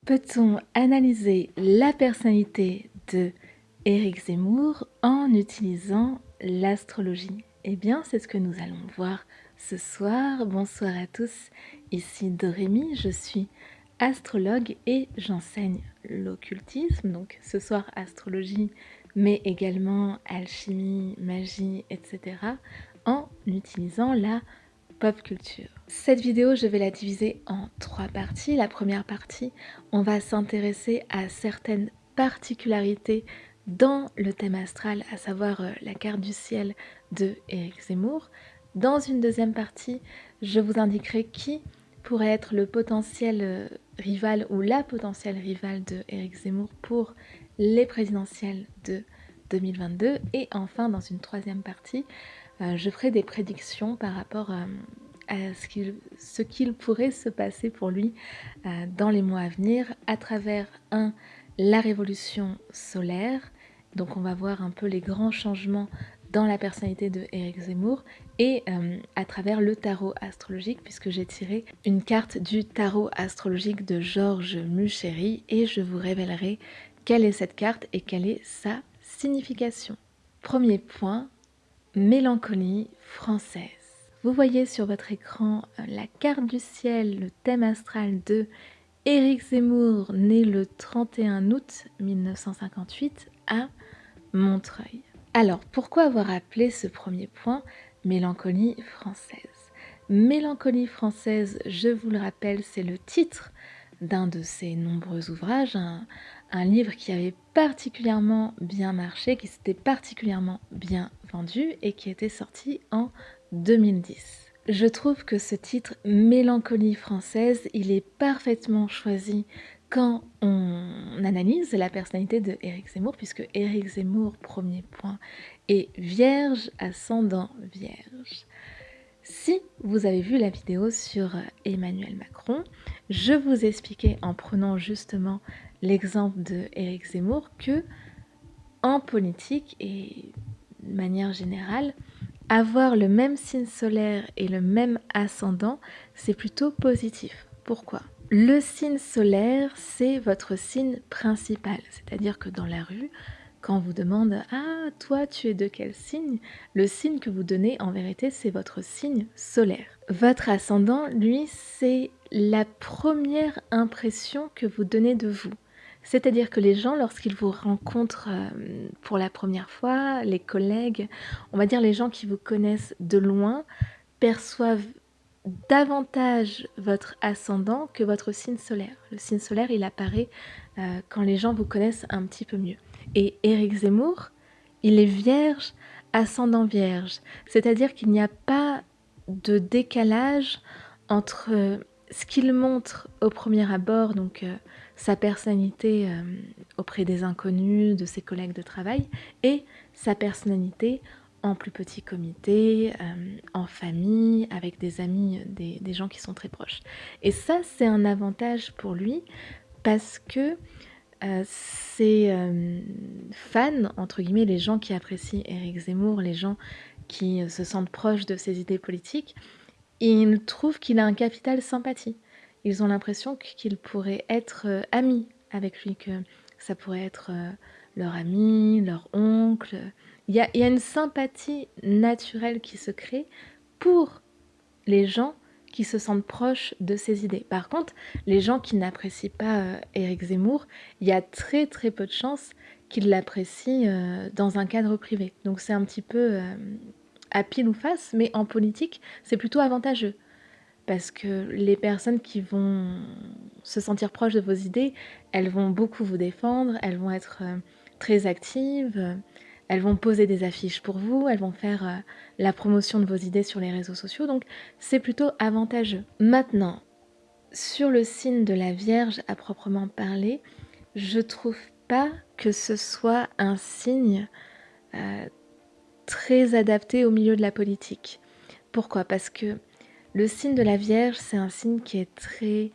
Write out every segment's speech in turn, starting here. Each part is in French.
Peut-on analyser la personnalité de Éric Zemmour en utilisant l'astrologie? Eh bien, c'est ce que nous allons voir ce soir. Bonsoir à tous, ici Dorémy, je suis astrologue et j'enseigne l'occultisme. Donc ce soir, astrologie, mais également alchimie, magie, etc. en utilisant la pop culture. Cette vidéo, je vais la diviser en 3 parties. La première partie, on va s'intéresser à certaines particularités dans le thème astral, à savoir la carte du ciel de Éric Zemmour. Dans une deuxième partie, je vous indiquerai qui pourrait être le potentiel rival ou la potentielle rivale de Éric Zemmour pour les présidentielles de 2022. Et enfin, dans une troisième partie, je ferai des prédictions par rapport à ce qu'il pourrait se passer pour lui dans les mois à venir à travers la révolution solaire. Donc on va voir un peu les grands changements dans la personnalité de Éric Zemmour et à travers le tarot astrologique, puisque j'ai tiré une carte du tarot astrologique de Georges Mucheri et je vous révélerai quelle est cette carte et quelle est sa signification. Premier point, mélancolie française. Vous voyez sur votre écran la carte du ciel, le thème astral de Éric Zemmour, né le 31 août 1958 à Montreuil. Alors, pourquoi avoir appelé ce premier point mélancolie française? Mélancolie française, je vous le rappelle, c'est le titre d'un de ses nombreux ouvrages, un livre qui avait particulièrement bien marché, qui s'était particulièrement bien vendu et qui était sorti en 2010. Je trouve que ce titre Mélancolie française, il est parfaitement choisi quand on analyse la personnalité de Éric Zemmour, puisque Éric Zemmour, premier point, est vierge, ascendant vierge. Si vous avez vu la vidéo sur Emmanuel Macron, je vous expliquais en prenant justement l'exemple de Éric Zemmour que en politique et de manière générale, avoir le même signe solaire et le même ascendant, c'est plutôt positif. Pourquoi? Le signe solaire, c'est votre signe principal, c'est-à-dire que dans la rue, quand on vous demande « Ah, toi, tu es de quel signe ?» Le signe que vous donnez, en vérité, c'est votre signe solaire. Votre ascendant, lui, c'est la première impression que vous donnez de vous. C'est-à-dire que les gens, lorsqu'ils vous rencontrent pour la première fois, les collègues, on va dire les gens qui vous connaissent de loin, perçoivent davantage votre ascendant que votre signe solaire. Le signe solaire, il apparaît quand les gens vous connaissent un petit peu mieux. Et Éric Zemmour, il est vierge, ascendant vierge. C'est-à-dire qu'il n'y a pas de décalage entre ce qu'il montre au premier abord, donc sa personnalité auprès des inconnus, de ses collègues de travail, et sa personnalité en plus petit comité, en famille, avec des amis, des gens qui sont très proches. Et ça, c'est un avantage pour lui parce que ses fans, entre guillemets, les gens qui apprécient Éric Zemmour, les gens qui se sentent proches de ses idées politiques, ils trouvent qu'il a un capital sympathie. Ils ont l'impression qu'il pourrait être ami avec lui, que ça pourrait être leur ami, leur oncle. Il y a une sympathie naturelle qui se crée pour les gens qui se sentent proches de ses idées. Par contre, les gens qui n'apprécient pas Éric Zemmour, il y a très très peu de chances qu'ils l'apprécient dans un cadre privé. Donc c'est un petit peu à pile ou face, mais en politique, c'est plutôt avantageux. Parce que les personnes qui vont se sentir proches de vos idées, elles vont beaucoup vous défendre, elles vont être très actives, elles vont poser des affiches pour vous, elles vont faire la promotion de vos idées sur les réseaux sociaux, donc c'est plutôt avantageux. Maintenant, sur le signe de la Vierge à proprement parler, je trouve pas que ce soit un signe très adapté au milieu de la politique. Pourquoi? Parce que le signe de la Vierge, c'est un signe qui est très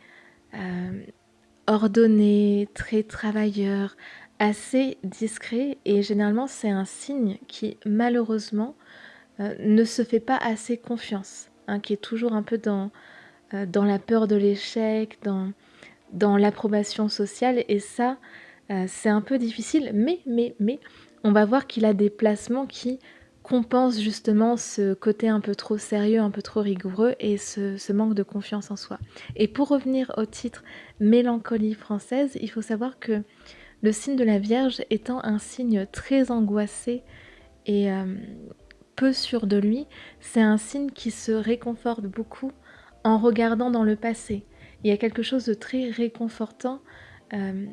ordonné, très travailleur, assez discret et généralement c'est un signe qui malheureusement ne se fait pas assez confiance, hein, qui est toujours un peu dans la peur de l'échec, dans l'approbation sociale et ça, c'est un peu difficile. Mais, on va voir qu'il a des placements qui compensent justement ce côté un peu trop sérieux, un peu trop rigoureux et ce manque de confiance en soi. Et pour revenir au titre Mélancolie française, il faut savoir que le signe de la Vierge étant un signe très angoissé et peu sûr de lui, c'est un signe qui se réconforte beaucoup en regardant dans le passé. Il y a quelque chose de très réconfortant euh,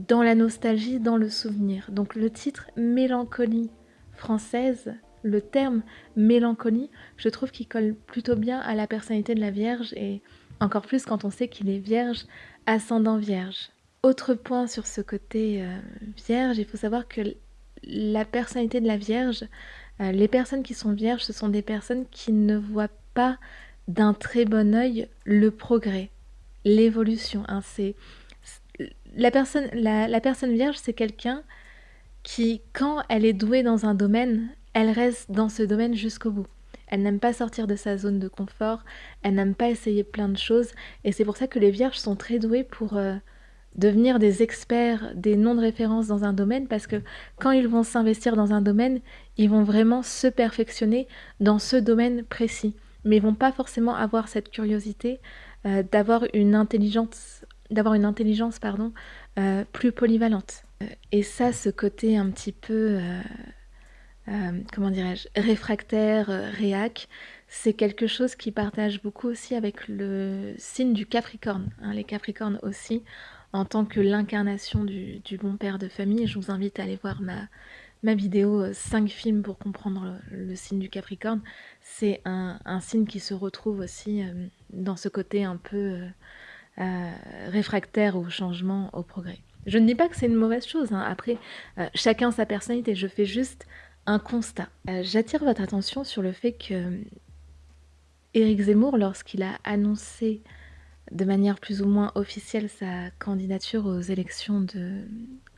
dans la nostalgie, dans le souvenir. Donc le titre Mélancolie française, le terme mélancolie, je trouve qu'il colle plutôt bien à la personnalité de la Vierge et encore plus quand on sait qu'il est vierge, ascendant vierge. Autre point sur ce côté vierge, il faut savoir que la personnalité de la Vierge, les personnes qui sont vierges, ce sont des personnes qui ne voient pas d'un très bon œil le progrès, l'évolution. Hein. La personne vierge, c'est quelqu'un qui, quand elle est douée dans un domaine, elle reste dans ce domaine jusqu'au bout. Elle n'aime pas sortir de sa zone de confort, elle n'aime pas essayer plein de choses, et c'est pour ça que les vierges sont très douées pour devenir des experts, des noms de référence dans un domaine, parce que quand ils vont s'investir dans un domaine, ils vont vraiment se perfectionner dans ce domaine précis. Mais ils vont pas forcément avoir cette curiosité d'avoir une intelligence pardon, plus polyvalente. Et ça, ce côté un petit peu, comment dirais-je, réfractaire, réac, c'est quelque chose qui partage beaucoup aussi avec le signe du Capricorne. Hein, les Capricornes aussi, en tant que l'incarnation du bon père de famille. Je vous invite à aller voir ma vidéo 5 films pour comprendre le signe du Capricorne. C'est un signe qui se retrouve aussi dans ce côté un peu réfractaire au changement, au progrès. Je ne dis pas que c'est une mauvaise chose, hein. Après, chacun sa personnalité, je fais juste un constat. J'attire votre attention sur le fait que Éric Zemmour, lorsqu'il a annoncé de manière plus ou moins officielle sa candidature aux élections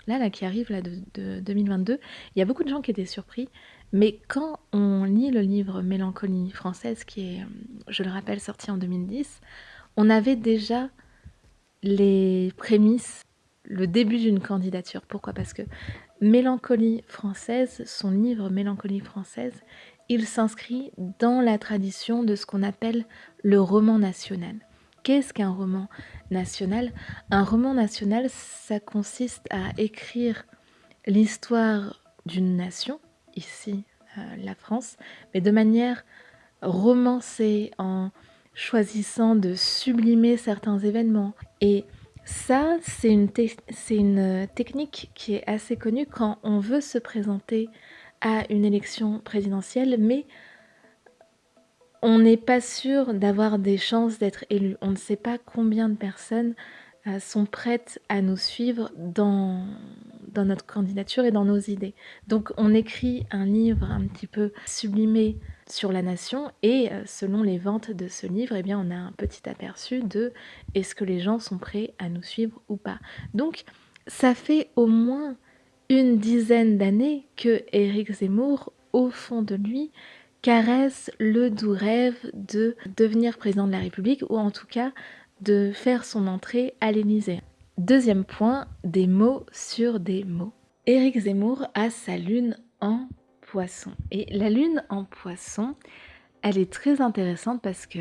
là qui arrivent là, de 2022, il y a beaucoup de gens qui étaient surpris, mais quand on lit le livre Mélancolie française, qui est, je le rappelle, sorti en 2010, on avait déjà les prémices, le début d'une candidature. Pourquoi? Parce que Mélancolie française, son livre Mélancolie française, il s'inscrit dans la tradition de ce qu'on appelle le roman national. Qu'est-ce qu'un roman national? Un roman national, ça consiste à écrire l'histoire d'une nation, ici la France, mais de manière romancée, en choisissant de sublimer certains événements. Et ça, c'est une technique qui est assez connue quand on veut se présenter à une élection présidentielle, mais on n'est pas sûr d'avoir des chances d'être élu. On ne sait pas combien de personnes sont prêtes à nous suivre dans notre candidature et dans nos idées. Donc on écrit un livre un petit peu sublimé sur la nation et selon les ventes de ce livre, eh bien, on a un petit aperçu de est-ce que les gens sont prêts à nous suivre ou pas. Donc ça fait au moins une dizaine d'années que Éric Zemmour, au fond de lui, caresse le doux rêve de devenir président de la République ou en tout cas de faire son entrée à l'Élysée. Deuxième point, des mots sur des mots. Éric Zemmour a sa lune en poisson. Et la lune en poisson, elle est très intéressante parce que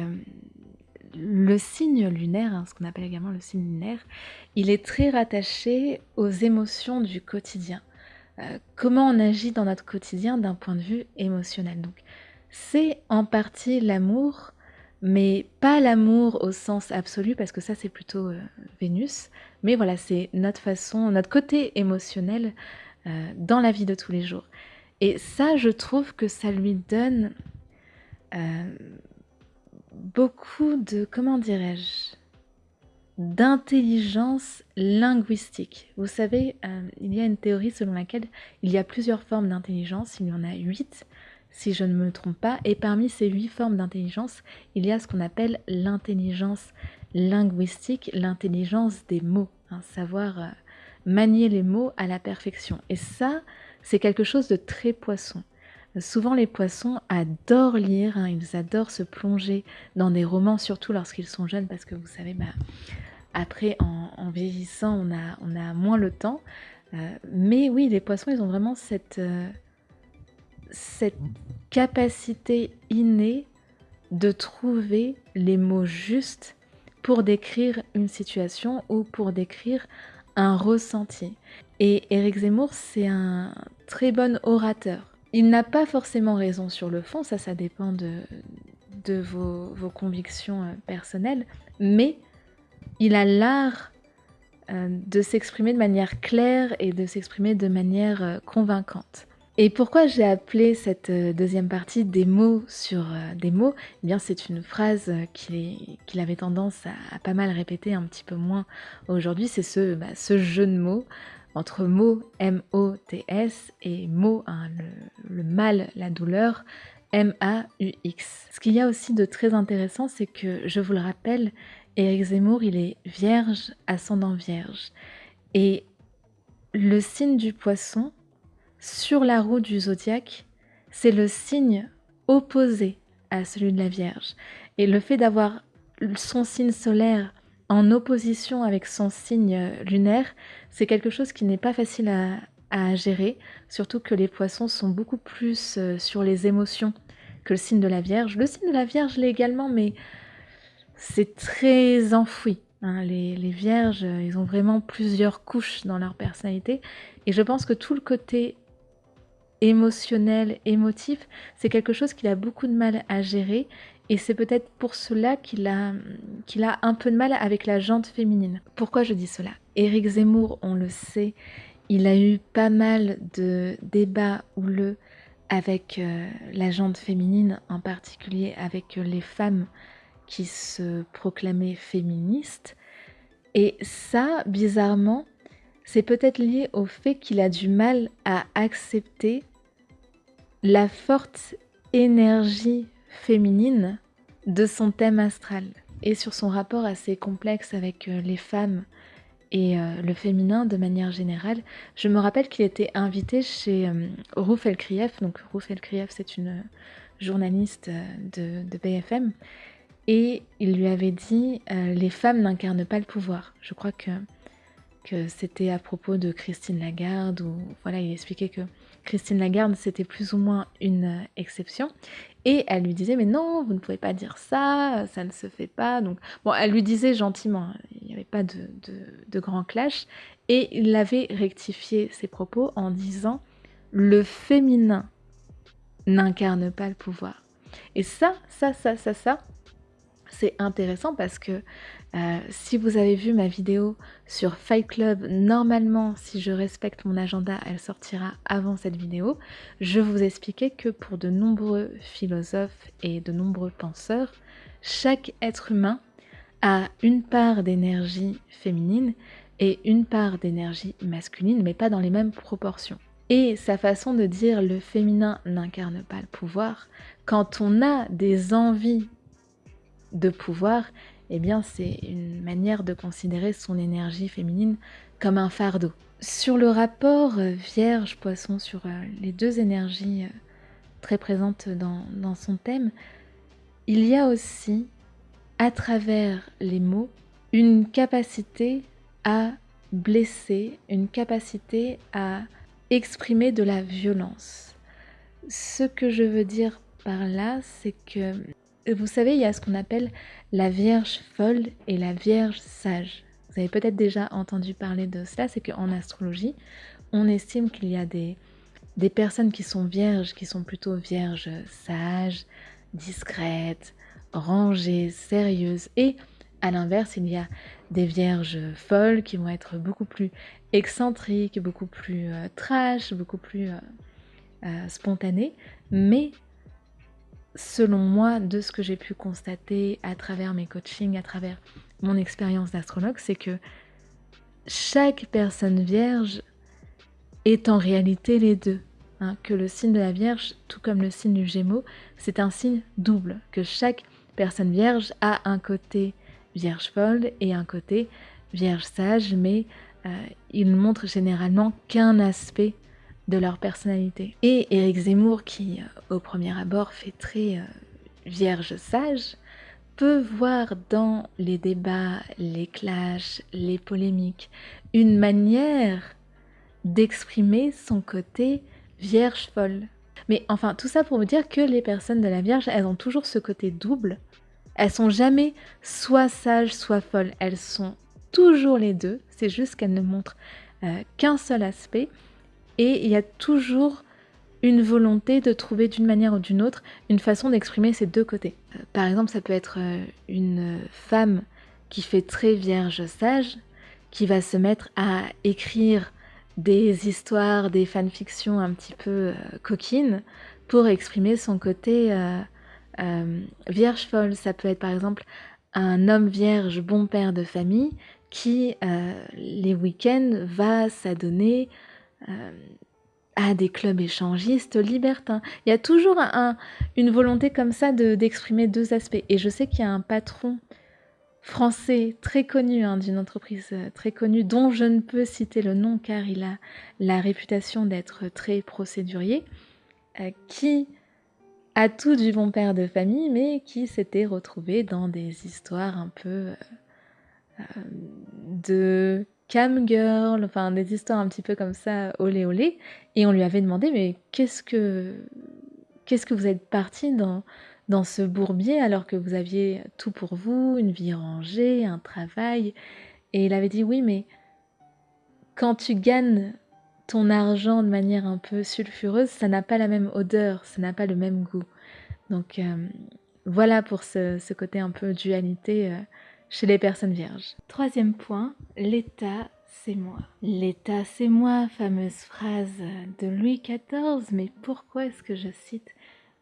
le signe lunaire, hein, ce qu'on appelle également le signe lunaire, il est très rattaché aux émotions du quotidien. Comment on agit dans notre quotidien d'un point de vue émotionnel. Donc, c'est en partie l'amour, mais pas l'amour au sens absolu, parce que ça, c'est plutôt Vénus. Mais voilà, c'est notre façon, notre côté émotionnel dans la vie de tous les jours. Et ça, je trouve que ça lui donne beaucoup de, comment dirais-je, d'intelligence linguistique. Vous savez, il y a une théorie selon laquelle il y a plusieurs formes d'intelligence, il y en a 8 si je ne me trompe pas, et parmi ces 8 formes d'intelligence, il y a ce qu'on appelle l'intelligence linguistique, l'intelligence des mots, hein, savoir manier les mots à la perfection. Et ça, c'est quelque chose de très poisson. Souvent les poissons adorent lire, hein, ils adorent se plonger dans des romans, surtout lorsqu'ils sont jeunes, parce que vous savez, Après, en vieillissant, on a moins le temps. Mais oui, les poissons, ils ont vraiment cette capacité innée de trouver les mots justes pour décrire une situation ou pour décrire un ressenti. Et Éric Zemmour, c'est un très bon orateur. Il n'a pas forcément raison sur le fond, ça dépend de vos convictions personnelles, mais il a l'art de s'exprimer de manière claire et de s'exprimer de manière convaincante. Et pourquoi j'ai appelé cette deuxième partie des mots sur des mots? Eh bien, c'est une phrase qu'il avait tendance à pas mal répéter, un petit peu moins aujourd'hui. C'est ce jeu de mots entre mots, M-O-T-S, et mots, hein, le mal, la douleur, M-A-U-X. Ce qu'il y a aussi de très intéressant, c'est que, je vous le rappelle, Éric Zemmour, il est vierge, ascendant vierge. Et le signe du poisson, sur la roue du zodiaque, c'est le signe opposé à celui de la Vierge. Et le fait d'avoir son signe solaire en opposition avec son signe lunaire, c'est quelque chose qui n'est pas facile à gérer, surtout que les poissons sont beaucoup plus sur les émotions que le signe de la Vierge. Le signe de la Vierge l'est également, mais c'est très enfoui. Hein. Les vierges, ils ont vraiment plusieurs couches dans leur personnalité. Et je pense que tout le côté émotionnel, émotif, c'est quelque chose qu'il a beaucoup de mal à gérer. Et c'est peut-être pour cela qu'il a un peu de mal avec la jante féminine. Pourquoi je dis cela? Éric Zemmour, on le sait, il a eu pas mal de débats houleux avec la jante féminine, en particulier avec les femmes qui se proclamaient féministes. Et ça, bizarrement, c'est peut-être lié au fait qu'il a du mal à accepter la forte énergie féminine de son thème astral et sur son rapport assez complexe avec les femmes et le féminin de manière générale. Je me rappelle qu'il était invité chez Rouf El-Krief. Donc Rouf El-Krief, c'est une journaliste de BFM. Et il lui avait dit les femmes n'incarnent pas le pouvoir. Je crois que c'était à propos de Christine Lagarde, ou voilà, il expliquait que Christine Lagarde, c'était plus ou moins une exception. Et elle lui disait, mais non, vous ne pouvez pas dire ça, ça ne se fait pas. Donc, bon, elle lui disait gentiment, il n'y avait pas de grand clash. Et il avait rectifié ses propos en disant, le féminin n'incarne pas le pouvoir. Et ça, c'est intéressant parce que si vous avez vu ma vidéo sur Fight Club, normalement, si je respecte mon agenda, elle sortira avant cette vidéo. Je vous expliquais que pour de nombreux philosophes et de nombreux penseurs, chaque être humain a une part d'énergie féminine et une part d'énergie masculine, mais pas dans les mêmes proportions. Et sa façon de dire le féminin n'incarne pas le pouvoir, quand on a des envies de pouvoir, eh bien c'est une manière de considérer son énergie féminine comme un fardeau. Sur le rapport Vierge-Poisson, sur les deux énergies très présentes dans son thème, il y a aussi, à travers les mots, une capacité à blesser, une capacité à exprimer de la violence. Ce que je veux dire par là, c'est que vous savez, il y a ce qu'on appelle la Vierge folle et la Vierge sage. Vous avez peut-être déjà entendu parler de cela, c'est qu'en astrologie, on estime qu'il y a des personnes qui sont vierges, qui sont plutôt vierges sages, discrètes, rangées, sérieuses. Et à l'inverse, il y a des vierges folles qui vont être beaucoup plus excentriques, beaucoup plus trash, beaucoup plus spontanées. Mais selon moi, de ce que j'ai pu constater à travers mes coachings, à travers mon expérience d'astrologue, c'est que chaque personne vierge est en réalité les deux. Hein, que le signe de la Vierge, tout comme le signe du Gémeaux, c'est un signe double. Que chaque personne vierge a un côté vierge folle et un côté vierge sage, mais ils ne montrent généralement qu'un aspect de leur personnalité. Et Éric Zemmour, qui au premier abord fait très vierge sage, peut voir dans les débats, les clashs, les polémiques, une manière d'exprimer son côté vierge folle. Mais enfin, tout ça pour vous dire que les personnes de la Vierge, elles ont toujours ce côté double. Elles sont jamais soit sages, soit folles. Elles sont toujours les deux. C'est juste qu'elles ne montrent qu'un seul aspect. Et il y a toujours une volonté de trouver d'une manière ou d'une autre une façon d'exprimer ces deux côtés. Par exemple, ça peut être une femme qui fait très vierge sage, qui va se mettre à écrire des histoires, des fanfictions un petit peu coquines pour exprimer son côté vierge folle. Ça peut être par exemple un homme vierge bon père de famille qui les week-ends va s'adonner à des clubs échangistes libertins. Il y a toujours une volonté comme ça d'exprimer deux aspects. Et je sais qu'il y a un patron français très connu, d'une entreprise très connue, dont je ne peux citer le nom car il a la réputation d'être très procédurier, qui a tout du bon père de famille, mais qui s'était retrouvé dans des histoires un peu de cam girl, enfin des histoires un petit peu comme ça, olé olé, et on lui avait demandé mais qu'est-ce que vous êtes parti dans ce bourbier alors que vous aviez tout pour vous, une vie rangée, un travail, et il avait dit oui mais quand tu gagnes ton argent de manière un peu sulfureuse, ça n'a pas la même odeur, ça n'a pas le même goût. Donc voilà pour ce côté un peu dualité chez les personnes vierges. Troisième point, l'état c'est moi. L'état c'est moi, fameuse phrase de Louis XIV, mais pourquoi est-ce que je cite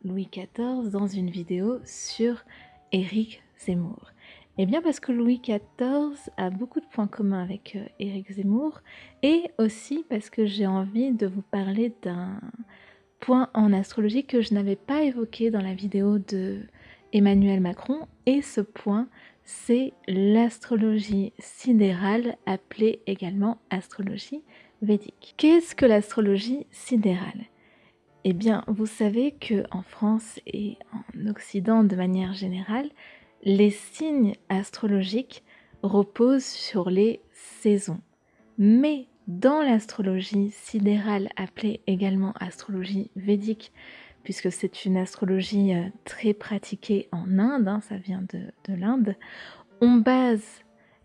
Louis XIV dans une vidéo sur Éric Zemmour? Eh bien parce que Louis XIV a beaucoup de points communs avec Éric Zemmour, et aussi parce que j'ai envie de vous parler d'un point en astrologie que je n'avais pas évoqué dans la vidéo de Emmanuel Macron, et ce point c'est l'astrologie sidérale, appelée également astrologie védique. Qu'est-ce que l'astrologie sidérale? Eh bien, vous savez qu'en France et en Occident de manière générale, les signes astrologiques reposent sur les saisons. Mais dans l'astrologie sidérale, appelée également astrologie védique, puisque c'est une astrologie très pratiquée en Inde, ça vient de l'Inde, on base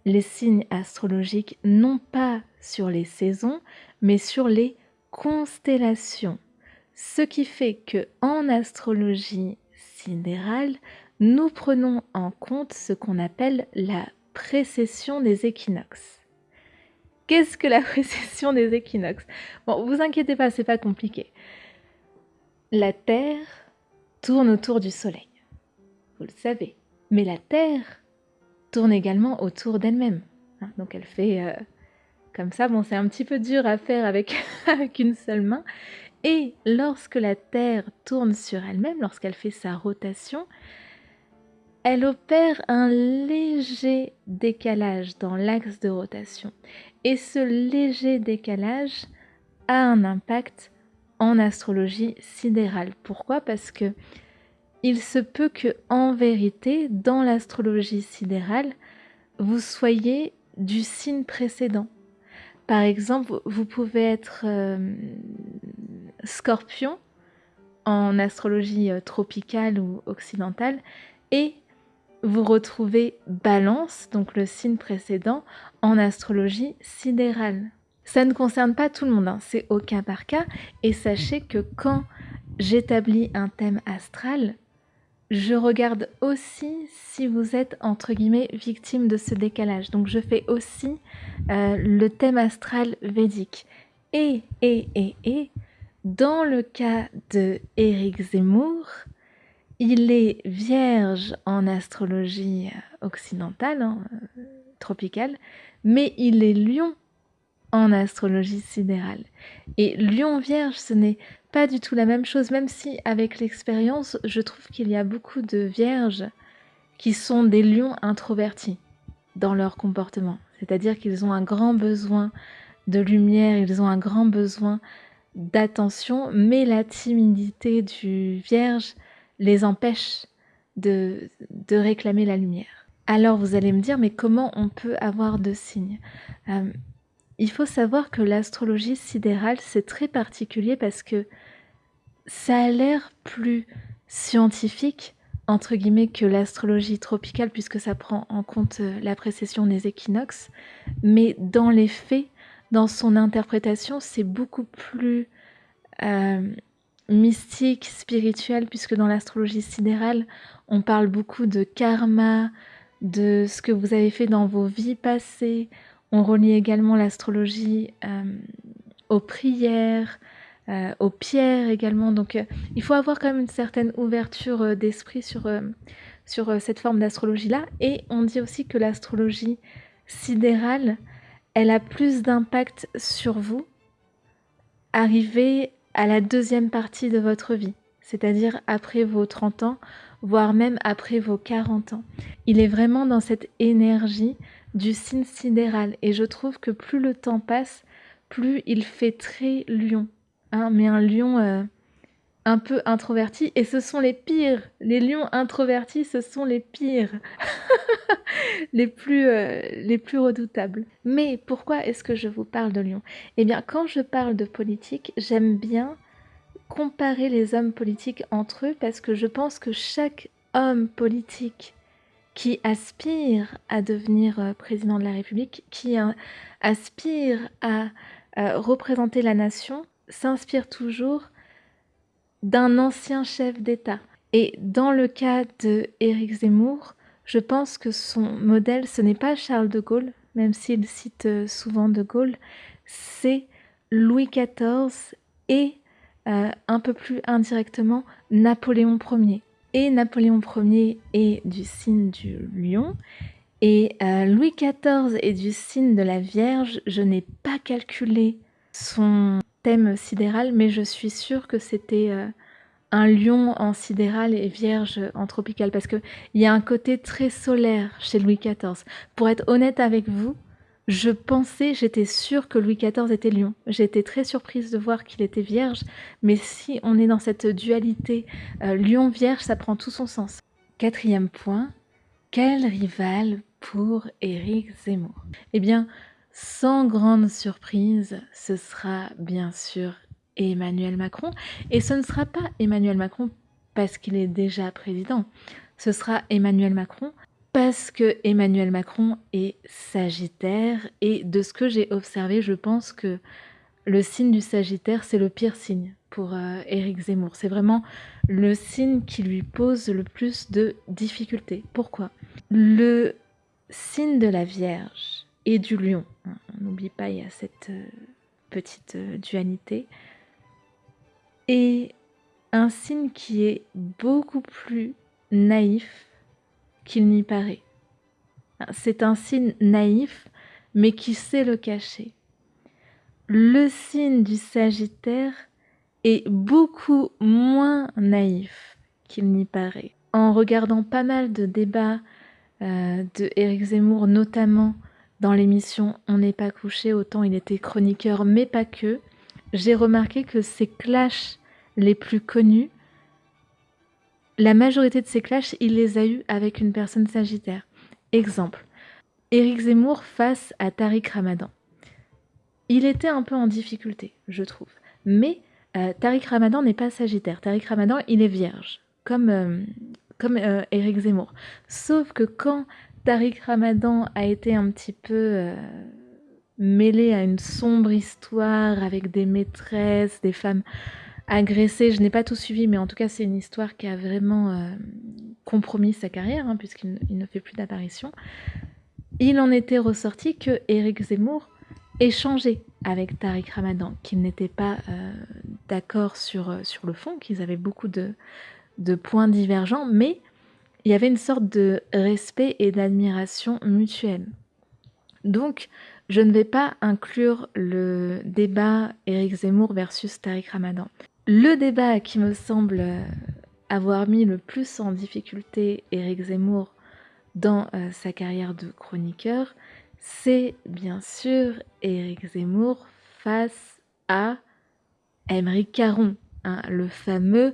les signes astrologiques non pas sur les saisons, mais sur les constellations. Ce qui fait que en astrologie sidérale, nous prenons en compte ce qu'on appelle la précession des équinoxes. Qu'est-ce que la précession des équinoxes? Bon, vous inquiétez pas, c'est pas compliqué. La Terre tourne autour du Soleil, vous le savez. Mais la Terre tourne également autour d'elle-même. Donc elle fait comme ça. Bon, c'est un petit peu dur à faire avec, avec une seule main. Et lorsque la Terre tourne sur elle-même, lorsqu'elle fait sa rotation, elle opère un léger décalage dans l'axe de rotation. Et ce léger décalage a un impact en astrologie sidérale. Pourquoi? Parce que il se peut que, en vérité, dans l'astrologie sidérale, vous soyez du signe précédent. Par exemple, vous pouvez être Scorpion en astrologie tropicale ou occidentale, et vous retrouvez Balance, donc le signe précédent, en astrologie sidérale. Ça ne concerne pas tout le monde, c'est au cas par cas, et sachez que quand j'établis un thème astral, je regarde aussi si vous êtes entre guillemets victime de ce décalage. Donc je fais aussi le thème astral védique. Et dans le cas de Éric Zemmour, il est vierge en astrologie occidentale, tropicale, mais il est lion en astrologie sidérale. Et lion vierge, ce n'est pas du tout la même chose, même si avec l'expérience, je trouve qu'il y a beaucoup de vierges qui sont des lions introvertis dans leur comportement. C'est-à-dire qu'ils ont un grand besoin de lumière, ils ont un grand besoin d'attention, mais la timidité du vierge les empêche de réclamer la lumière. Alors vous allez me dire, mais comment on peut avoir 2 signes? Il faut savoir que l'astrologie sidérale, c'est très particulier parce que ça a l'air plus «scientifique» entre guillemets que l'astrologie tropicale puisque ça prend en compte, la précession des équinoxes. Mais dans les faits, dans son interprétation, c'est beaucoup plus, hem, mystique, spirituel puisque dans l'astrologie sidérale, on parle beaucoup de karma, de ce que vous avez fait dans vos vies passées. On relie également l'astrologie, aux prières, aux pierres également. Donc, il faut avoir quand même une certaine ouverture, d'esprit sur cette forme d'astrologie-là et on dit aussi que l'astrologie sidérale, elle a plus d'impact sur vous, arrivé à la deuxième partie de votre vie, c'est-à-dire après vos 30 ans, voire même après vos 40 ans. Il est vraiment dans cette énergie du signe sidéral et je trouve que plus le temps passe, plus il fait très lion, hein, mais un lion, un peu introverti et ce sont les pires. Les lions introvertis, ce sont les pires, les plus redoutables. Mais pourquoi est-ce que je vous parle de lion? Eh bien, quand je parle de politique, j'aime bien comparer les hommes politiques entre eux parce que je pense que chaque homme politique qui aspire à devenir, président de la République, qui aspire à, représenter la nation, s'inspire toujours d'un ancien chef d'État. Et dans le cas de Éric Zemmour, je pense que son modèle, ce n'est pas Charles de Gaulle, même s'il cite souvent de Gaulle, c'est Louis XIV et un peu plus indirectement Napoléon Ier. Et Napoléon Ier est du signe du lion et Louis XIV est du signe de la Vierge. Je n'ai pas calculé son thème sidéral, mais je suis sûre que c'était un lion en sidéral et vierge en tropical, parce qu'il y a un côté très solaire chez Louis XIV. Pour être honnête avec vous, j'étais sûre que Louis XIV était lion. J'ai été très surprise de voir qu'il était vierge, mais si on est dans cette dualité lion-vierge, ça prend tout son sens. Quatrième point, quel rival pour Éric Zemmour? Eh bien, sans grande surprise, ce sera bien sûr Emmanuel Macron. Et ce ne sera pas Emmanuel Macron parce qu'il est déjà président. Ce sera Emmanuel Macron parce que Emmanuel Macron est Sagittaire. Et de ce que j'ai observé, je pense que le signe du Sagittaire, c'est le pire signe pour Éric Zemmour. C'est vraiment le signe qui lui pose le plus de difficultés. Pourquoi? Le signe de la Vierge et du Lion, hein, on n'oublie pas, il y a cette petite dualité, est un signe qui est beaucoup plus naïf qu'il n'y paraît. C'est un signe naïf, mais qui sait le cacher. Le signe du Sagittaire est beaucoup moins naïf qu'il n'y paraît. En regardant pas mal de débats de Éric Zemmour, notamment dans l'émission On n'est pas couché, autant il était chroniqueur, mais pas que, j'ai remarqué que ses clashs les plus connus, la majorité de ces clashs, il les a eus avec une personne sagittaire. Exemple, Éric Zemmour face à Tariq Ramadan. Il était un peu en difficulté, je trouve. Mais Tariq Ramadan n'est pas sagittaire. Tariq Ramadan, il est vierge, comme Éric Zemmour. Sauf que quand Tariq Ramadan a été un petit peu mêlé à une sombre histoire avec des maîtresses, des femmes agressées, je n'ai pas tout suivi, mais en tout cas c'est une histoire qui a vraiment compromis sa carrière, hein, puisqu'il ne fait plus d'apparition. Il en était ressorti que Éric Zemmour échanger avec Tariq Ramadan, qu'ils n'étaient pas d'accord sur le fond, qu'ils avaient beaucoup de points divergents, mais il y avait une sorte de respect et d'admiration mutuelle. Donc, je ne vais pas inclure le débat Éric Zemmour versus Tariq Ramadan. Le débat qui me semble avoir mis le plus en difficulté Éric Zemmour dans sa carrière de chroniqueur, c'est bien sûr Éric Zemmour face à Aymeric Caron, hein, le fameux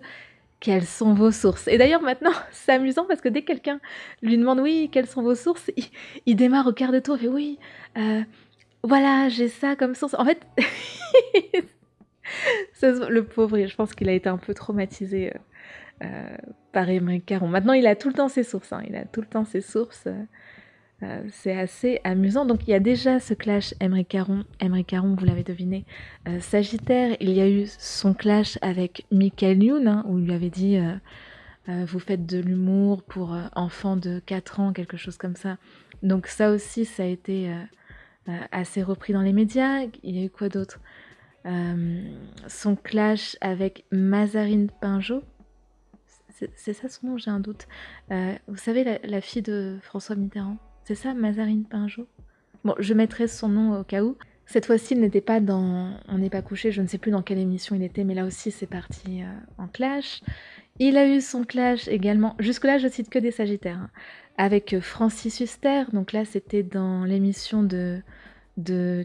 quelles sont vos sources? Et d'ailleurs maintenant, c'est amusant parce que dès que quelqu'un lui demande: «Oui, quelles sont vos sources?» il démarre au quart de tour, il fait: «Oui, heu, voilà, j'ai ça comme source». En fait, ça se le pauvre, je pense qu'il a été un peu traumatisé, par Émeric Caron. Maintenant, il a tout le temps ses sources, hein, il a tout le temps ses sources, c'est assez amusant. Donc il y a déjà ce clash Émeric Caron. Émeric Caron, vous l'avez deviné, Sagittaire. Il y a eu son clash avec Michael Youn, hein, où il lui avait dit vous faites de l'humour pour enfants de 4 ans, quelque chose comme ça. Donc ça aussi, ça a été assez repris dans les médias. Il y a eu quoi d'autre? Son clash avec Mazarine Pinjot. C'est ça son nom, j'ai un doute. Vous savez, la fille de François Mitterrand, c'est ça, Mazarine Pinjot? Bon, je mettrai son nom au cas où. Cette fois-ci, il n'était pas dans On n'est pas couché, je ne sais plus dans quelle émission il était, mais là aussi, c'est parti en clash. Il a eu son clash également, jusque-là, je cite que des Sagittaires, hein, avec Francis Huster. Donc là, c'était dans l'émission de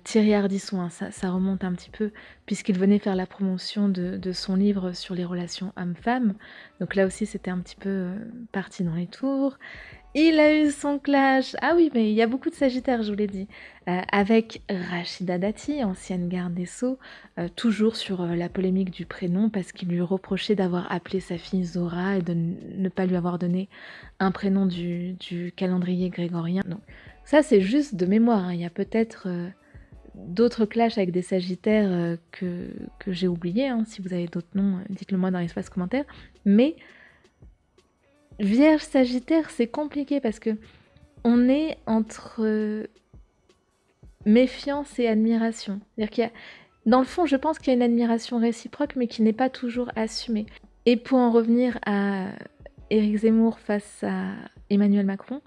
Thierry Ardisson, hein, ça remonte un petit peu, puisqu'il venait faire la promotion de son livre sur les relations hommes-femmes. Donc là aussi, c'était un petit peu parti dans les tours. Il a eu son clash, ah oui, mais il y a beaucoup de Sagittaires, je vous l'ai dit, avec Rachida Dati, ancienne garde des Sceaux, toujours sur la polémique du prénom, parce qu'il lui reprochait d'avoir appelé sa fille Zora et de ne pas lui avoir donné un prénom du calendrier grégorien. Donc ça, c'est juste de mémoire, hein. Il y a peut-être d'autres clashs avec des Sagittaires que j'ai oubliés, hein. Si vous avez d'autres noms, dites-le moi dans l'espace commentaire. Mais Vierge Sagittaire, c'est compliqué parce que on est entre méfiance et admiration. C'est-à-dire qu'il y a, dans le fond, je pense qu'il y a une admiration réciproque, mais qui n'est pas toujours assumée. Et pour en revenir à Éric Zemmour face à Emmanuel Macron,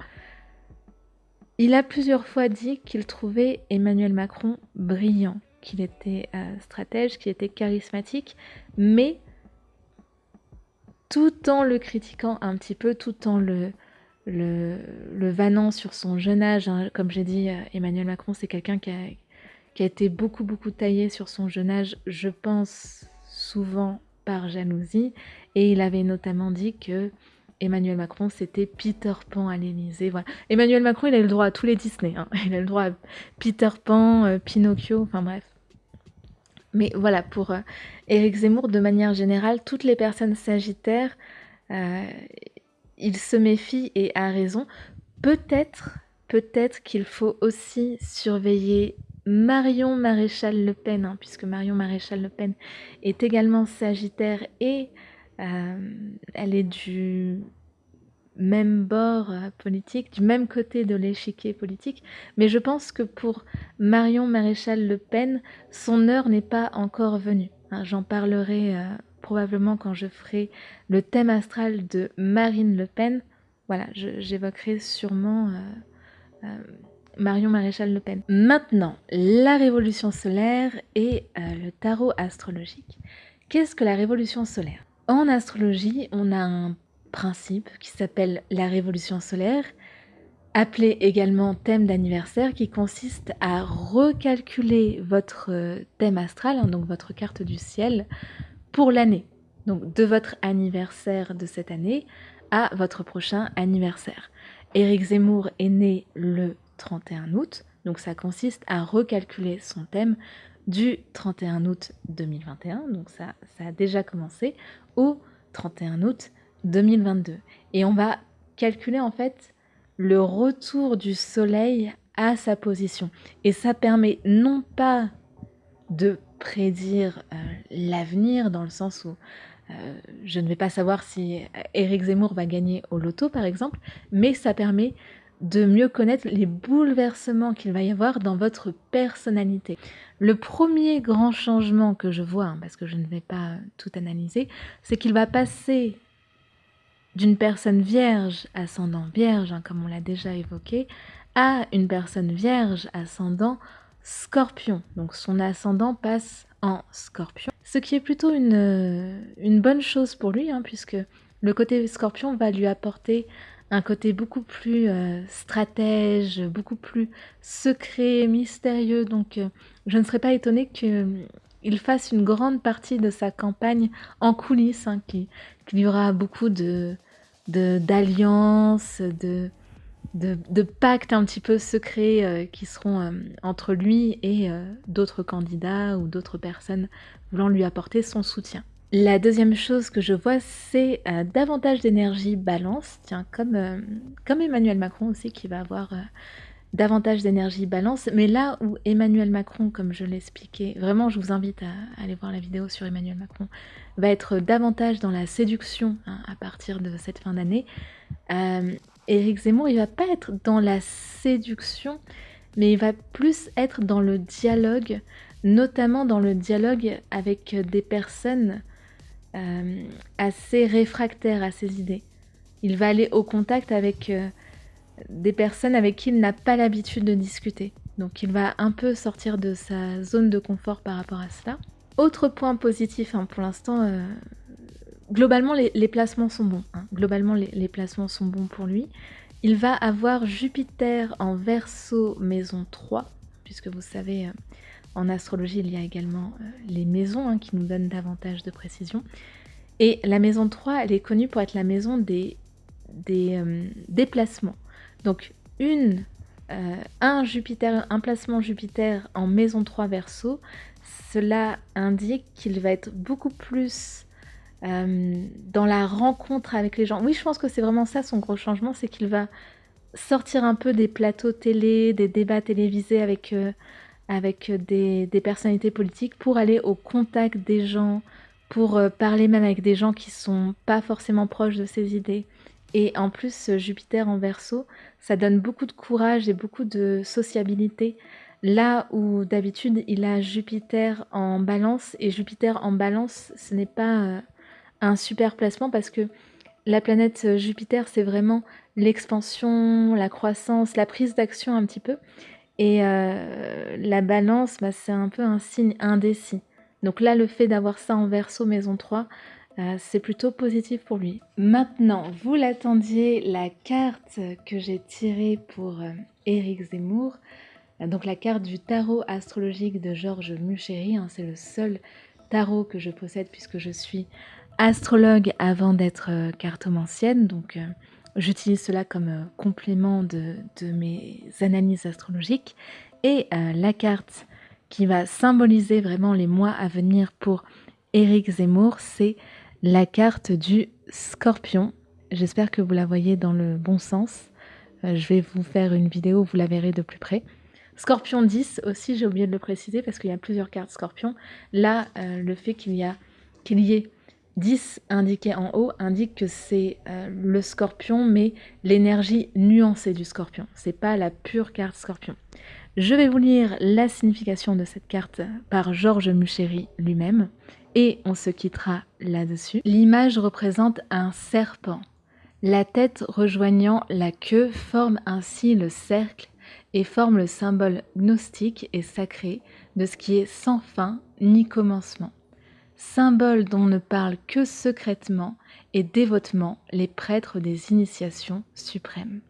il a plusieurs fois dit qu'il trouvait Emmanuel Macron brillant, qu'il était stratège, qu'il était charismatique, mais tout en le critiquant un petit peu, tout en le vannant sur son jeune âge, hein. Comme j'ai dit, Emmanuel Macron, c'est quelqu'un qui a été beaucoup taillé sur son jeune âge, je pense souvent par jalousie, et il avait notamment dit que Emmanuel Macron, c'était Peter Pan à l'Élysée. Voilà. Emmanuel Macron, il a eu le droit à tous les Disney, hein. Il a le droit à Peter Pan, Pinocchio, enfin bref. Mais voilà, pour Éric Zemmour, de manière générale, toutes les personnes sagittaires, il se méfie et a raison. Peut-être qu'il faut aussi surveiller Marion Maréchal Le Pen, hein, puisque Marion Maréchal Le Pen est également sagittaire et elle est du même bord politique, du même côté de l'échiquier politique, mais je pense que pour Marion Maréchal Le Pen, son heure n'est pas encore venue, hein. J'en parlerai probablement quand je ferai le thème astral de Marine Le Pen. Voilà, j'évoquerai sûrement Marion Maréchal Le Pen. Maintenant, la révolution solaire et le tarot astrologique. Qu'est-ce que la révolution solaire? En astrologie, on a un principe qui s'appelle la révolution solaire, appelé également thème d'anniversaire, qui consiste à recalculer votre thème astral, hein, donc votre carte du ciel, pour l'année. Donc de votre anniversaire de cette année à votre prochain anniversaire. Éric Zemmour est né le 31 août, donc ça consiste à recalculer son thème du 31 août 2021, donc ça a déjà commencé, au 31 août 2022. Et on va calculer en fait le retour du soleil à sa position. Et ça permet non pas de prédire l'avenir, dans le sens où je ne vais pas savoir si Éric Zemmour va gagner au loto par exemple, mais ça permet de mieux connaître les bouleversements qu'il va y avoir dans votre personnalité. Le premier grand changement que je vois, hein, parce que je ne vais pas tout analyser, c'est qu'il va passer d'une personne vierge, ascendant vierge, hein, comme on l'a déjà évoqué, à une personne vierge, ascendant Scorpion. Donc son ascendant passe en Scorpion, ce qui est plutôt une bonne chose pour lui, hein, puisque le côté Scorpion va lui apporter un côté beaucoup plus stratège, beaucoup plus secret, mystérieux. Donc je ne serais pas étonnée qu'il il fasse une grande partie de sa campagne en coulisses, hein, qu'il y aura beaucoup d'alliances, de pactes un petit peu secrets qui seront entre lui et d'autres candidats ou d'autres personnes voulant lui apporter son soutien. La deuxième chose que je vois, c'est davantage d'énergie balance, tiens, comme Emmanuel Macron aussi qui va avoir davantage d'énergie balance, mais là où Emmanuel Macron, comme je l'expliquais, vraiment je vous invite à aller voir la vidéo sur Emmanuel Macron, va être davantage dans la séduction hein, à partir de cette fin d'année. Éric Zemmour, il va pas être dans la séduction, mais il va plus être dans le dialogue, notamment dans le dialogue avec des personnes assez réfractaires à ses idées. Il va aller au contact avec des personnes avec qui il n'a pas l'habitude de discuter. Donc il va un peu sortir de sa zone de confort par rapport à cela. Autre point positif, hein, pour l'instant, globalement les placements sont bons. Hein. Globalement les placements sont bons pour lui. Il va avoir Jupiter en Verseau maison 3, puisque vous savez, en astrologie, il y a également les maisons hein, qui nous donnent davantage de précision. Et la maison 3, elle est connue pour être la maison des déplacements. Donc un placement Jupiter en maison 3 Verseau, cela indique qu'il va être beaucoup plus dans la rencontre avec les gens. Oui, je pense que c'est vraiment ça son gros changement, c'est qu'il va sortir un peu des plateaux télé, des débats télévisés avec des personnalités politiques pour aller au contact des gens, pour parler même avec des gens qui sont pas forcément proches de ses idées. Et en plus, Jupiter en Verseau, ça donne beaucoup de courage et beaucoup de sociabilité. Là où d'habitude, il a Jupiter en Balance, et Jupiter en Balance, ce n'est pas un super placement parce que la planète Jupiter, c'est vraiment l'expansion, la croissance, la prise d'action un petit peu. Et la balance, bah, c'est un peu un signe indécis. Donc là, le fait d'avoir ça en Verseau maison 3, c'est plutôt positif pour lui. Maintenant, vous l'attendiez, la carte que j'ai tirée pour Éric Zemmour, donc la carte du tarot astrologique de Georges Mucheri, hein, c'est le seul tarot que je possède puisque je suis astrologue avant d'être cartomancienne, donc j'utilise cela comme complément de mes analyses astrologiques. Et la carte qui va symboliser vraiment les mois à venir pour Éric Zemmour, c'est la carte du Scorpion. J'espère que vous la voyez dans le bon sens. Je vais vous faire une vidéo, vous la verrez de plus près. Scorpion 10 aussi, j'ai oublié de le préciser parce qu'il y a plusieurs cartes Scorpion. Là, le fait qu'il y ait 10 indiqué en haut indique que c'est le Scorpion, mais l'énergie nuancée du Scorpion. C'est pas la pure carte Scorpion. Je vais vous lire la signification de cette carte par Georges Mucheri lui-même et on se quittera là-dessus. L'image représente un serpent. La tête rejoignant la queue forme ainsi le cercle et forme le symbole gnostique et sacré de ce qui est sans fin ni commencement. Symbole dont ne parlent que secrètement et dévotement les prêtres des initiations suprêmes.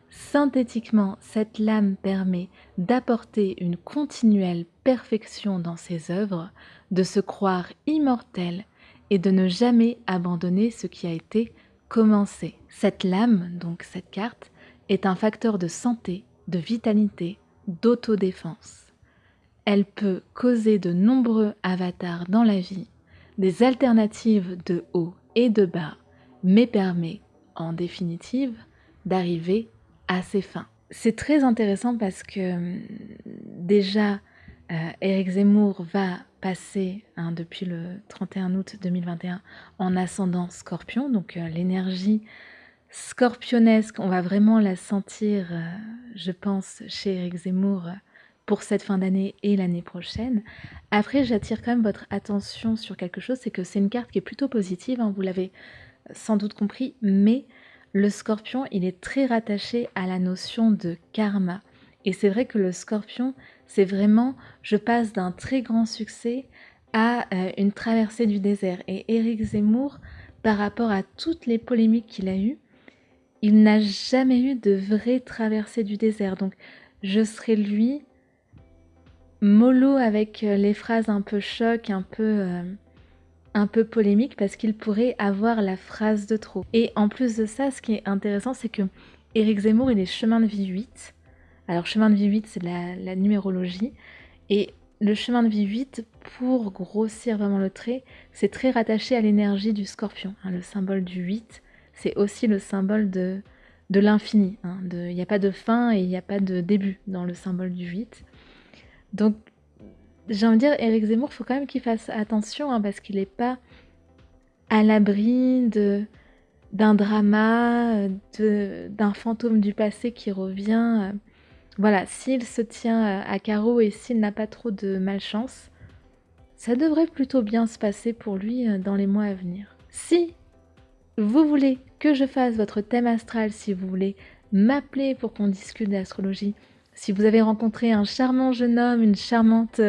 Synthétiquement, cette lame permet d'apporter une continuelle perfection dans ses œuvres, de se croire immortel et de ne jamais abandonner ce qui a été commencé. Cette lame, donc cette carte, est un facteur de santé, de vitalité, d'autodéfense. Elle peut causer de nombreux avatars dans la vie, des alternatives de haut et de bas, mais permet, en définitive, d'arriver à ses fins. C'est très intéressant parce que déjà, Éric Zemmour va passer depuis le 31 août 2021 en ascendant Scorpion, donc l'énergie scorpionesque, on va vraiment la sentir, je pense, chez Éric Zemmour pour cette fin d'année et l'année prochaine. Après, j'attire quand même votre attention sur quelque chose, c'est que c'est une carte qui est plutôt positive, hein, vous l'avez sans doute compris, mais le Scorpion, il est très rattaché à la notion de karma. Et c'est vrai que le Scorpion, c'est vraiment, je passe d'un très grand succès à une traversée du désert. Et Éric Zemmour, par rapport à toutes les polémiques qu'il a eues, il n'a jamais eu de vraie traversée du désert. Donc, je serais lui mollo avec les phrases un peu choc, un peu polémiques, parce qu'il pourrait avoir la phrase de trop. Et en plus de ça, ce qui est intéressant, c'est que Éric Zemmour, il est chemin de vie 8. Alors chemin de vie 8, c'est la numérologie. Et le chemin de vie 8, pour grossir vraiment le trait, c'est très rattaché à l'énergie du scorpion. Hein. Le symbole du 8, c'est aussi le symbole de l'infini. Hein. Il n'y a pas de fin et il n'y a pas de début dans le symbole du 8. Donc, j'ai envie de dire, Éric Zemmour, il faut quand même qu'il fasse attention, hein, parce qu'il n'est pas à l'abri d'un drama, d'un fantôme du passé qui revient. Voilà, s'il se tient à carreau et s'il n'a pas trop de malchance, ça devrait plutôt bien se passer pour lui dans les mois à venir. Si vous voulez que je fasse votre thème astral, si vous voulez m'appeler pour qu'on discute d'astrologie, si vous avez rencontré un charmant jeune homme, une charmante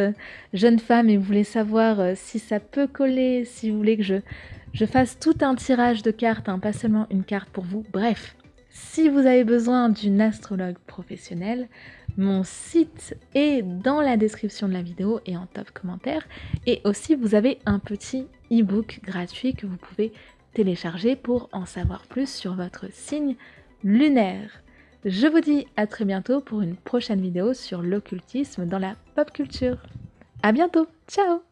jeune femme et vous voulez savoir si ça peut coller, si vous voulez que je fasse tout un tirage de cartes, hein, pas seulement une carte pour vous, bref. Si vous avez besoin d'une astrologue professionnelle, mon site est dans la description de la vidéo et en top commentaire. Et aussi, vous avez un petit e-book gratuit que vous pouvez télécharger pour en savoir plus sur votre signe lunaire. Je vous dis à très bientôt pour une prochaine vidéo sur l'occultisme dans la pop culture. À bientôt, ciao!